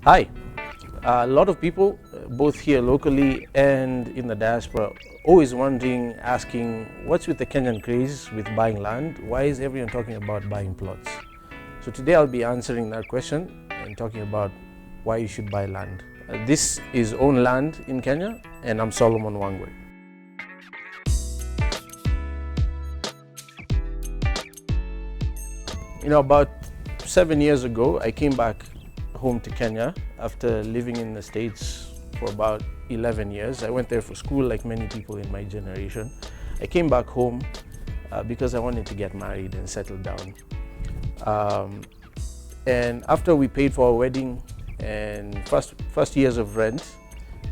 Hi. A lot of people, both here locally and in the diaspora, always wondering, asking, what's with the Kenyan craze with buying land? Why is everyone talking about buying plots? So today I'll be answering that question and talking about why you should buy land. This is Own Land in Kenya, and I'm Solomon Wangwe. About 7 years ago, I came back home to Kenya after living in the States for about 11 years. I went there for school like many people in my generation. I came back home because I wanted to get married and settle down. And after we paid for our wedding and first years of rent,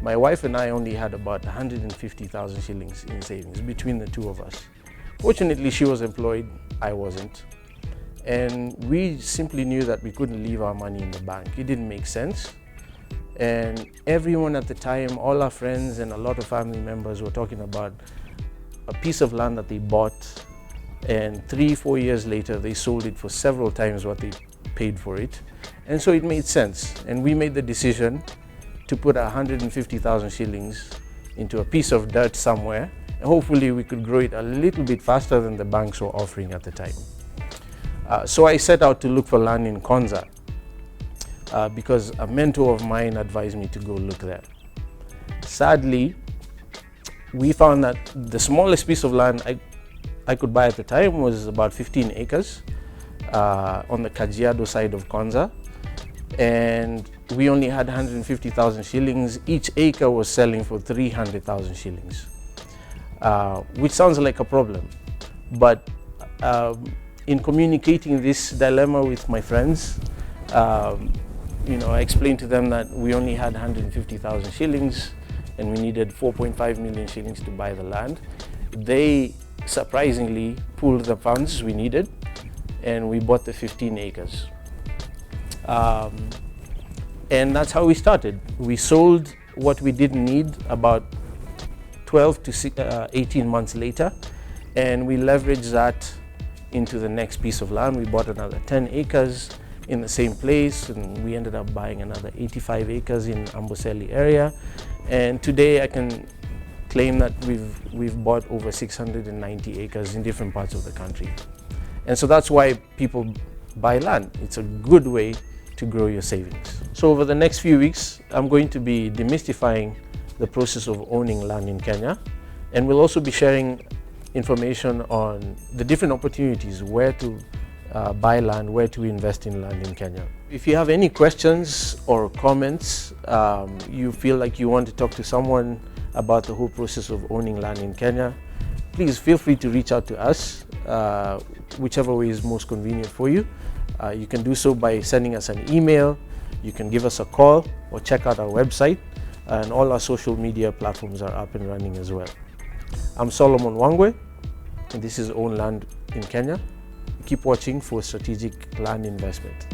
my wife and I only had about 150,000 shillings in savings between the two of us. Fortunately, she was employed, I wasn't. And we simply knew that we couldn't leave our money in the bank. It didn't make sense. And everyone at the time, all our friends and a lot of family members were talking about a piece of land that they bought, and 3-4 years later they sold it for several times what they paid for it. And so it made sense, and we made the decision to put 150,000 shillings into a piece of dirt somewhere, and hopefully we could grow it a little bit faster than the banks were offering at the time. So I set out to look for land in Konza because a mentor of mine advised me to go look there. Sadly, we found that the smallest piece of land I could buy at the time was about 15 acres on the Kajiado side of Konza, and we only had 150,000 shillings. Each acre was selling for 300,000 shillings, which sounds like a problem, but in communicating this dilemma with my friends, I explained to them that we only had 150,000 shillings and we needed 4.5 million shillings to buy the land. They surprisingly pooled the funds we needed and we bought the 15 acres. And that's how we started. We sold what we didn't need about 12 to 18 months later, and we leveraged that into the next piece of land. We bought another 10 acres in the same place, and we ended up buying another 85 acres in Amboseli area. And today I can claim that we've bought over 690 acres in different parts of the country. And so that's why people buy land. It's a good way to grow your savings. So over the next few weeks, I'm going to be demystifying the process of owning land in Kenya, and we'll also be sharing information on the different opportunities, where to buy land, where to invest in land in Kenya. If you have any questions or comments, you feel like you want to talk to someone about the whole process of owning land in Kenya, please feel free to reach out to us, whichever way is most convenient for you. You can do so by sending us an email, you can give us a call, or check out our website, and all our social media platforms are up and running as well. I'm Solomon Wangwe, and this is Own Land in Kenya. Keep watching for strategic land investment.